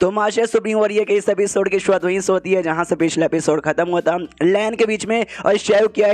तो master supreme warrior के इस एपिसोड की शुरुआत वहीं से होती है जहां से पिछला एपिसोड खत्म होता। लैन के बीच में और शेव किया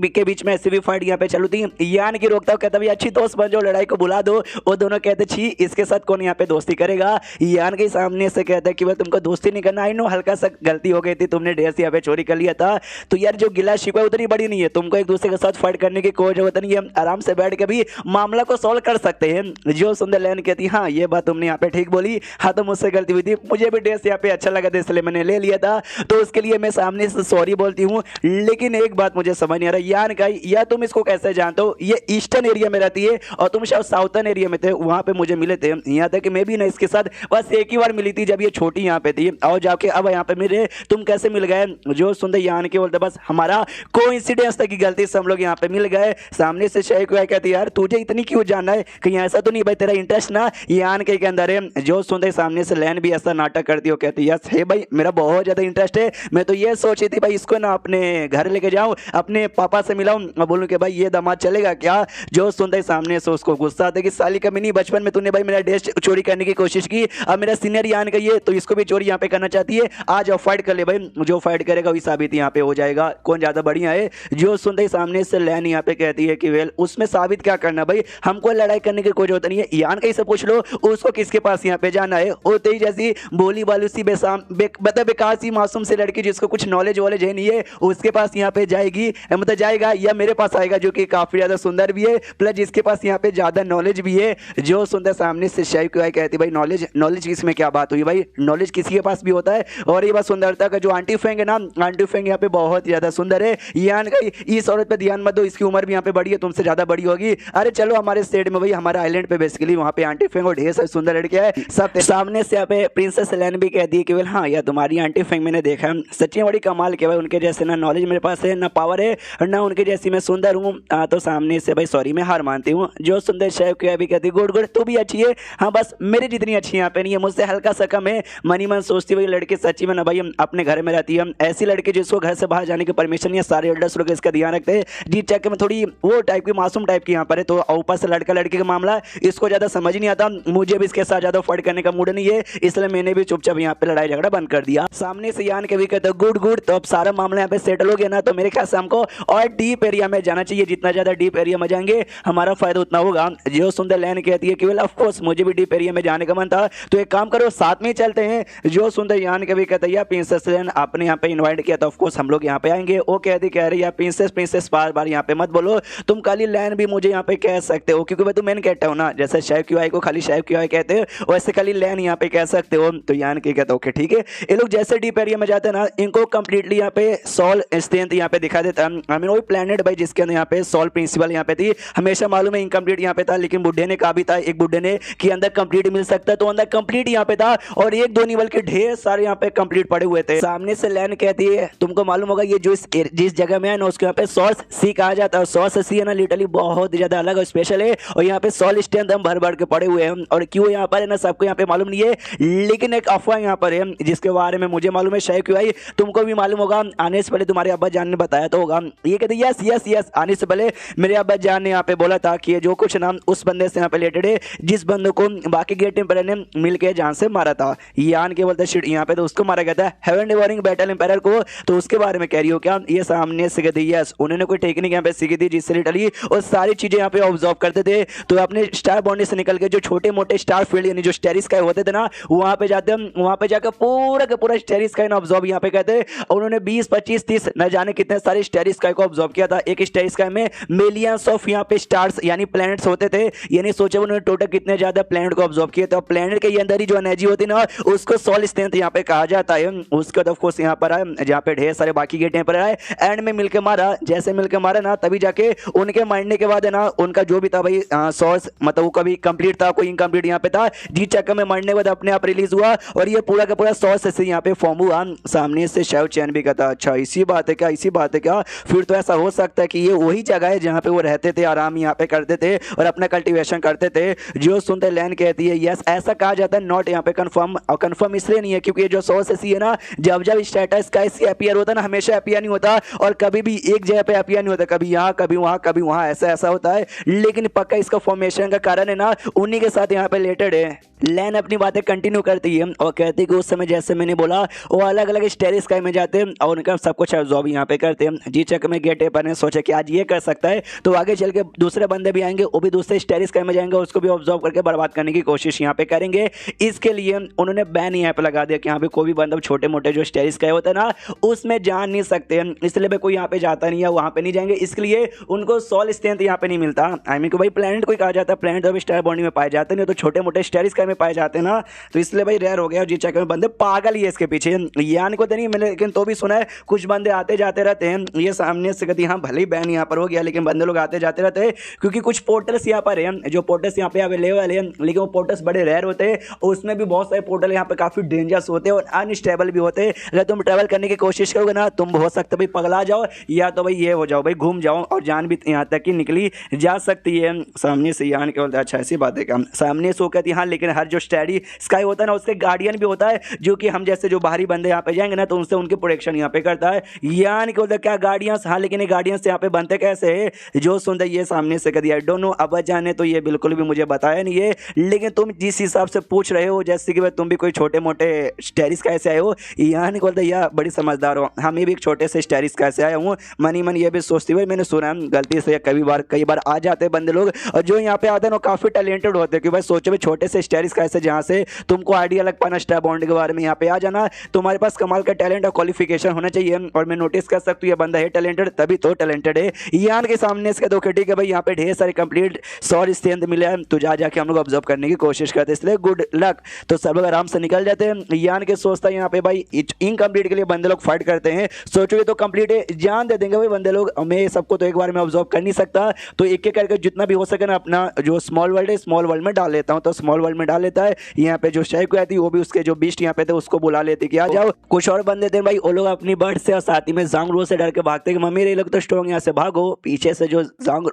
के बीच में ऐसी भी फाइट यहाँ पे चालू थी। यान की रोकता कहता भाई अच्छी दोस्त बन जाओ, लड़ाई को बुला दो। वो दोनों कहते छी इसके साथ कौन यहाँ पे दोस्ती करेगा। यान के सामने से कहता है कि भाई तुमको दोस्ती नहीं करना। आई नो हल्का सा गलती हो गई थी, तुमने ड्रेस यहाँ पे चोरी कर लिया था। तो यार जो गिला शिकवा उतनी बड़ी नहीं है, तुमको एक दूसरे के साथ फाइट करने की कोई जरूरत नहीं है। आराम से बैठ के भी मामला को सॉल्व कर सकते हैं। जो सुंदर लैन कहती हाँ ये बात तुमने यहाँ पे ठीक बोली, हाँ तो मुझसे गलती हुई थी, मुझे भी ड्रेस यहाँ पे अच्छा लगा था इसलिए मैंने ले लिया था, तो उसके लिए मैं सामने से सॉरी बोलती हूँ। लेकिन एक बात मुझे समझ नहीं आ रहा यान का, या तुम इसको कैसे जानते हो? ये ईस्टर्न एरिया में रहती है और तुम शायद साउथर्न एरिया में थे, वहां पे मुझे मिले थे। यहाँ तक कि मैं भी ना इसके साथ बस एक ही बार मिली थी जब ये छोटी यहाँ पे थी, और जाके अब यहाँ पे मिले। तुम कैसे मिल गए? जो सुंदर यान के बोलते बस हमारा कोइंसिडेंस था की गलती से हम लोग यहाँ पे मिल गए। सामने से शेख कहती यार तुझे इतनी क्यों जानना है, कहीं ऐसा तो नहीं भाई तेरा इंटरेस्ट ना यान के अंदर है। जो सुंदर सामने से लैन भी ऐसा नाटक करती हो, कहती यस है भाई मेरा बहुत ज्यादा इंटरेस्ट है। मैं तो ये सोची थी भाई इसको ना अपने घर लेके जाऊं, अपने पापा से मिलाऊं और बोलूं कि भाई ये दामाद चलेगा क्या। जो सुंदर सामने से उसको गुस्सा आता है कि साली का मिनी बचपन में तूने भाई मेरा ड्रेस चोरी करने की कोशिश की, अब मेरा सीनियर यान का ये तो इसको भी चोरी यहाँ पे करना चाहती है। आज और फाइट कर ले भाई, जो फाइट करेगा वही साबित यहाँ पे हो जाएगा कौन ज्यादा बढ़िया है। जो सुंदर सामने से लैन यहाँ पे कहती है कि वेल उसमें साबित क्या करना भाई, हमको लड़ाई करने की कोई जरूरत नहीं है। यान का ही सब पूछ लो उसको किसके पास यहाँ पे जाना है। होते ही जैसी बोली वाली सी मतलब बेकार सी मासूम से लड़की जिसको कुछ नॉलेज वॉलेज है नहीं है, उसके पास यहाँ पे जाएगी, मतलब जाएगा या मेरे पास आएगा जो कि काफी ज्यादा सुंदर भी है प्लस जिसके पास यहाँ पे ज्यादा नॉलेज भी है। जो सुंदर सामने से शेव क्यों कहती भाई नॉलेज किसमें क्या बात हुई भाई, नॉलेज किसी के पास भी होता है। और ये बात सुंदरता का जो आंटी फेंग है ना, आंटी फेंग यहाँ पे बहुत ज्यादा सुंदर है। यान का इस औरत पे ध्यान मत दो, इसकी उम्र भी यहाँ पे बड़ी है, तुमसे ज्यादा बड़ी होगी। अरे चलो हमारे स्टेट में भाई हमारे आइलैंड पे बेसिकली वहाँ पे आंटी फेंग और ढेर सारी सुंदर लड़कियां है सब। सामने से यहाँ पे प्रिंसेस लैन भी कहती है कि वेल हाँ यार तुम्हारी आंटी फेंग मैंने देखा है, सच्ची बड़ी कमाल के भाई, उनके जैसे ना नॉलेज मेरे पास है ना पावर है और ना उनके जैसी मैं सुंदर हूँ। तो सामने से भाई सॉरी मैं हार मानती हूँ। जो सुंदर शेफ की भी कहती गुड गुड तू भी अच्छी है, हाँ बस मेरी जितनी अच्छी यहाँ पे नहीं है, मुझसे हल्का सा कम है। मनी मन सोचती भाई लड़की सच्ची में ना भाई अपने घर में रहती है, ऐसी लड़की जिसको घर से बाहर जाने की परमिशन या सारे एल्डर्स लोग इसका ध्यान रखते हैं। जी चेक में थोड़ी वो टाइप की मासूम टाइप की यहाँ पर है, तो ऊपर से लड़का लड़की का मामला इसको ज्यादा समझ नहीं आता, मुझे भी इसके साथ ज्यादा फाइट करने का मूड नहीं है, इसलिए मैंने भी चुपचाप यहाँ पे लड़ाई झगड़ा बंद कर दिया। सामने से यान के भी कहते गुड गुड, तो अब सारा मामला यहाँ पे सेटल हो गया ना, तो मेरे ख्याल से हमको और डीप एरिया में जाना चाहिए, जितना ज्यादा डीप एरिया में जाएंगे हमारा फायदा उतना होगा। जो सुंदर लैन कहती है कि वेल ऑफ कोर्स मुझे भी डीप एरिया में जाने का मन था, तो एक काम करो साथ में ही चलते हैं। जो सुंदर यान के भी कहता है प्रिंसेस लैन आपने यहाँ पे इन्वाइट किया तो ऑफ कोर्स हम लोग यहाँ पे आएंगे। वो कहती कह रही है प्रिंसेस बार बार यहाँ पे मत बोलो, तुम खाली लैन भी मुझे यहाँ पे कह सकते हो क्योंकि मैं तो मैन कहता हूँ ना, जैसे शेफ क्यू आई को खाली शेफ क्यू आई कहते हैं वैसे खाली लैन यहाँ पे कह सकते हो। तो यान के कहता ओके ठीक है। ये लोग जैसे डीप एरिया में जाते हैं ना, इनको कंप्लीटली यहाँ पे सॉल स्ट्रेंथ यहाँ पे दिखा देता है। आई मीन वही प्लेनेट भाई जिसके अंदर यहाँ पे सॉल प्रिंसिपल यहाँ पे थी, हमेशा मालूम है इनकम्प्लीट यहाँ पे था, लेकिन बुढ़े ने कहा भी था एक बुढ़े ने कि अंदर कंप्लीट मिल सकता है, तो अंदर कंप्लीट यहाँ पे था और एक दो नहीं बल्कि ढेर सारे यहाँ पे कंप्लीट पड़े हुए थे। सामने से लैन कहती है तुमको मालूम होगा ये जो जिस जगह में है ना उसके यहाँ पे सॉस सी कहा जाता है। सॉस सी है ना लिटरली बहुत ज्यादा अलग और स्पेशल है, और यहाँ पे सॉल स्ट्रेंथ हम भर भर के पड़े हुए हैं। और क्यों यहाँ पर है ना सबको यहाँ पे मालूम नहीं है, लेकिन एक अफवाह यहाँ पर है जिसके बारे में मुझे मालूम है, शायद क्यों आई तुमको भी मालूम होगा, आने से पहले तुम्हारे अब्बा जान ने बताया तो होगा। ये कहते यस यस यस, आने से पहले मेरे अब्बा जान ने यहाँ पे बोला था कि जो कुछ नाम उस बंदे से यहाँ पे रिलेटेड है जिस बंदे को बाकी गेट एम्पायर ने मिलकर जान से मारा था। यान के बोलते शिट यहाँ पे तो उसको मारा गया था हेवन डिवोरिंग बैटल एम्पायर को, तो उसके बारे में कह रही हो क्या? ये सामने से कहती यस उन्होंने कोई टेक्निक यहाँ पे सीखी थी जिससे लिटरली और सारी चीजें यहाँ पे ऑब्जर्व करते थे, तो अपने स्टार बॉन्डी से निकल के जो छोटे मोटे स्टार फील्ड यानी जो स्टेरी स्काई होते थे ना वहां पे जाते हैं, वहां पे जाकर पूरा का पूरा स्टेरी स्काई ना ऑब्जर्व यहाँ पे कहते हैं। उन्होंने 20 25 30 न जाने कितने सारे स्टेरी स्काई को ऑब्जर्व किया था। एक स्टेरी स्काई में मिलियंस ऑफ यहाँ पे स्टार्स यानी प्लैनेट्स होते थे, यानी सोचे उन्होंने टोटल कितने ज्यादा प्लैनेट को ऑब्जर्व किए थे। प्लैनेट के अंदर ही जो एनर्जी होती ना उसको सोल स्ट्रेंथ यहाँ पे कहा जाता है। उसके बाद ऑफ कोर्स यहाँ पर आए जहाँ पे ढेर सारे बाकी गेट पर आए, एंड में मिलकर मारा, जैसे मिलकर मारा ना तभी जाके उनके मारने के बाद है ना उनका जो भी था भाई सोर्स मतलब वो कभी कंप्लीट था कोई इनकम्प्लीट यहाँ पे था, जी चक्कर में मरने के बाद अपने आप रिलीज हुआ और ये पूरा का पूरा सोर्स से यहाँ पे फॉर्म हुआ। सामने से शेव चैन भी कहता अच्छा इसी बात है क्या, इसी बात है क्या, फिर तो ऐसा हो सकता है कि ये वही जगह है जहाँ पे वो रहते थे, आराम यहाँ पे करते थे और अपना कल्टीवेशन करते थे। जो सुनते लैन कहती है यस ऐसा कहा जाता है, नॉट यहाँ पे कंफर्म, और कंफर्म इसलिए नहीं है क्योंकि ये जो सोर्स है ना जब जब स्टेटस का इससे अपीयर होता है ना हमेशा अपीयर नहीं होता और कभी भी एक जगह पे अपीयर नहीं होता, कभी यहाँ कभी वहाँ कभी वहाँ, ऐसा ऐसा होता है। लेकिन पक्का इसका फॉर्मेशन का कारण है ना उन्हीं के साथ यहाँ पे रिलेटेड है। लैन अपनी बातें कंटिन्यू करती है और कहती है कि उस समय जैसे मैंने बोला वो अलग अलग स्टेरी स्काई में जाते हैं और उनका सब कुछ ऑब्जॉर्व यहाँ पे करते हैं। जी चक में गेट पर ने सोचा कि आज ये कर सकता है तो आगे चल के दूसरे बंदे भी आएंगे, वो भी दूसरे स्टेरी स्काई में जाएंगे, उसको भी ऑब्जॉर्व करके बर्बाद करने की कोशिश यहाँ पे करेंगे। इसके लिए उन्होंने बैन यहाँ पे लगा दिया कि यहाँ पे कोई भी बंदा छोटे मोटे जो स्टेरी स्काई होता है ना उसमें जान नहीं सकते हैं, इसलिए भाई कोई यहाँ पे जाता नहीं है, वहाँ पे नहीं जाएंगे। इसके लिए उनको सोल स्ट्रेंथ यहाँ पे नहीं मिलता। आई मीन भाई प्लैनेट कोई कहा जाता है, प्लैनेट तो स्टार बॉडी में पाए जाते नहीं, तो छोटे मोटे स्टेरी स्काई में पाए जाते हैं ना, तो इसलिए भाई रेयर हो गया। जी चक्कर में बंदे पागल ही है इसके पीछे। यान को तो नहीं मिले लेकिन तो भी सुना है कुछ बंदे आते जाते रहते हैं। ये सामने से कहती हाँ भले ही बैन यहाँ पर हो गया लेकिन बंदे लोग आते जाते रहते हैं क्योंकि कुछ पोर्टल्स यहाँ पर हैं, जो पोर्टल्स यहाँ पे अवेलेबल है लेकिन वो पोर्टल्स बड़े रेयर होते हैं और उसमें भी बहुत सारे पोर्टल यहाँ पे काफी डेंजरस होते हैं और अनस्टेबल भी होते हैं। अगर तुम ट्रैवल करने की कोशिश करोगे ना तुम हो सकता है भाई पगला जाओ या तो भाई ये हो जाओ भाई घूम जाओ और जान भी यहाँ तक की निकली जा सकती है। सामने से यान के बोलते अच्छा ऐसी बात है काम सामने से वो कहती हाँ लेकिन हर जो स्टडी स्काई होता है ना उसके गार्डियन भी होता है जो कि हम जैसे जो बाहरी बंदे यहाँ पे जाएंगे ना तो उनसे उनकी प्रोटेक्शन यहाँ पे करता है। यान के बोलते क्या गार्डियंस, हाँ लेकिन ये गार्डियंस यहाँ पे बनते कैसे है जो सुनते ये सामने से कहती आई डोंट नो, अब जाने तो ये बिल्कुल भी मुझे बताया नहीं है लेकिन तुम जिस हिसाब से पूछ रहे हो जैसे कि भाई तुम भी कोई छोटे मोटे स्टेरिस कैसे आए हो, यान को बोलते यार बड़ी समझदार हो, हम भी एक छोटे से स्टेरिस कैसे आए हूँ। मनी मन ये भी सोचती हुई मैंने सुना गलती से कई बार आ जाते हैं बंदे लोग और जो यहाँ पे आते हैं वो काफी टैलेंटेड होते हैं कि भाई सोचो भाई छोटे से स्टेरिस कैसे जहाँ से तुमको आइडिया लग पाना स्टार बॉन्ड के बारे में यहाँ पे आ जाना, तुम्हारे पास कमाल का टैलेंट और क्वालिफिकेशन होना चाहिए और मैं नोटिस कर सकती हूँ ये बंदा है टैलेंटेड तभी तो टैलेंटेड है। यान के सामने इसके दो ठीक है भाई यहाँ पे ढेर सारे कंप्लीट 100 स्ट्रेंथ मिले हैं तो जाके हम लोग ऑब्जर्व करने की कोशिश करते हैं, इसलिए गुड लक। तो सब लोग आराम से निकल जाते हैं। यान के सोचता है यहाँ पे भाई इनकम्प्लीट के लिए बंदे लोग फाइट करते हैं, सोचोगे तो कंप्लीट है जान दे देंगे भाई बंदे लोग, मैं सबको तो एक बार में ऑब्जर्व कर नहीं सकता तो एक एक करके जितना भी हो सके ना अपना जो स्मॉल वर्ल्ड है स्मॉल वर्ल्ड में डाल लेता हूँ, तो स्मॉल वर्ल्ड में डाल लेता है। यहाँ पे जो शेख आती वो भी उसके जो बीस्ट यहाँ पे थे उसको बुला लेते कि आ जाओ। कुछ और बंदे थे भाई वो लोग अपनी बर्ड से और साथ ही में जांगरू से डर के भागते कि मम्मी ये लोग तो स्ट्रॉन्ग यहाँ से भागो। पीछे से जो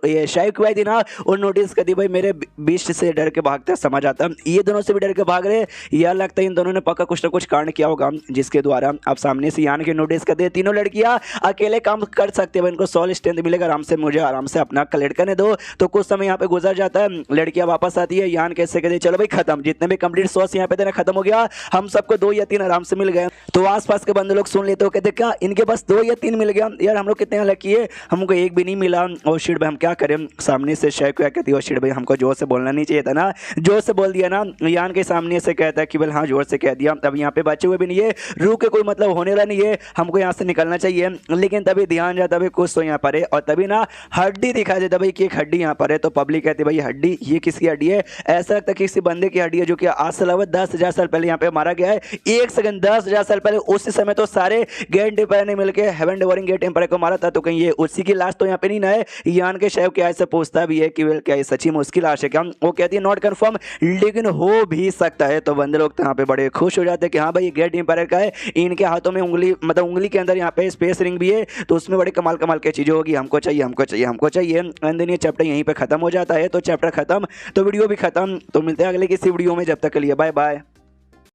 ये शेख आई थी ना वो नोटिस करती भाई मेरे बीस्ट से डर के भागते समझ आता ये दोनों से भी डर के भाग रहे, यह लगता है इन दोनों ने पक्का कुछ ना कुछ कांड किया होगा जिसके द्वारा अब सामने से यान के नोटिस करते हैं तीनों लड़कियां अकेले काम कर सकते हैं, इनको 100 स्ट्रेंथ मिलेगा आराम से, मुझे आराम से अपना कलेक्ट करने दो। तो कुछ समय यहाँ पे गुजर जाता है, लड़कियां वापस आती है। यान कैसे कहते चलो भाई खत्म, जितने भी कंप्लीट 100 यहाँ पे देना खत्म हो गया, हम सबको 2 या 3 आराम से मिल गए। तो आसपास के बंदे लोग सुन लेते हो कहते क्या इनके पास 2 या 3 मिल गया, यार हम लोग कितने लकी है हमको एक भी नहीं मिला। और शिट भाई हम क्या करें, सामने से शेख कहती है शिट भाई हमको जोर से बोलना नहीं चाहिए था ना, जोर से बोल दिया ना। यान के सामने से कहता है कि बोल हाँ जोर से कह दिया, तब यहाँ पे बचे हुए भी नहीं है, रुक के कोई मतलब होने वाला नहीं है, हमको यहाँ से निकलना चाहिए। लेकिन तभी ध्यान जाता भाई कुछ तो यहाँ पर है और तभी ना हड्डी दिखाई देता भाई कि एक हड्डी यहाँ पर है। तो पब्लिक कहती भाई हड्डी ये किसकी हड्डी है, ऐसा लगता है किसी बंदे की हड्डी है जो कि आज से लगभग 10,000 साल पहले यहाँ पे मारा गया है। एक सेकंड 10,000 साल पहले, उस समय तो सारे गेट एम्पायर ने मिलकर हेवन डिवोरिंग गेट एम्पायर को मारा था, तो कहीं ये उसी की लाश तो यहाँ पे नहीं ना है। यान के शेफ क्या ऐसे पूछता भी है कि क्या ये सच्ची में उसकी लाश है क्या, वो कहती है नॉट कंफर्म लेकिन हो भी सकता है। तो बंदे लोग यहाँ पे बड़े खुश हो जाते हैं कि हाँ भाई ये गेट एम्पायर का है, इनके हाथों में उंगली मतलब उंगली के अंदर यहाँ पे स्पेस रिंग भी है, तो उसमें बड़े कमाल कमाल की चीजें होगी, हमको चाहिए हमको चाहिए हमको चाहिए। एंड देन ये चैप्टर यहीं पे खत्म हो जाता है। तो चैप्टर खत्म तो वीडियो भी खत्म। तो मिलते हैं अगले किसी वीडियो में, जब तक के लिए बाय बाय।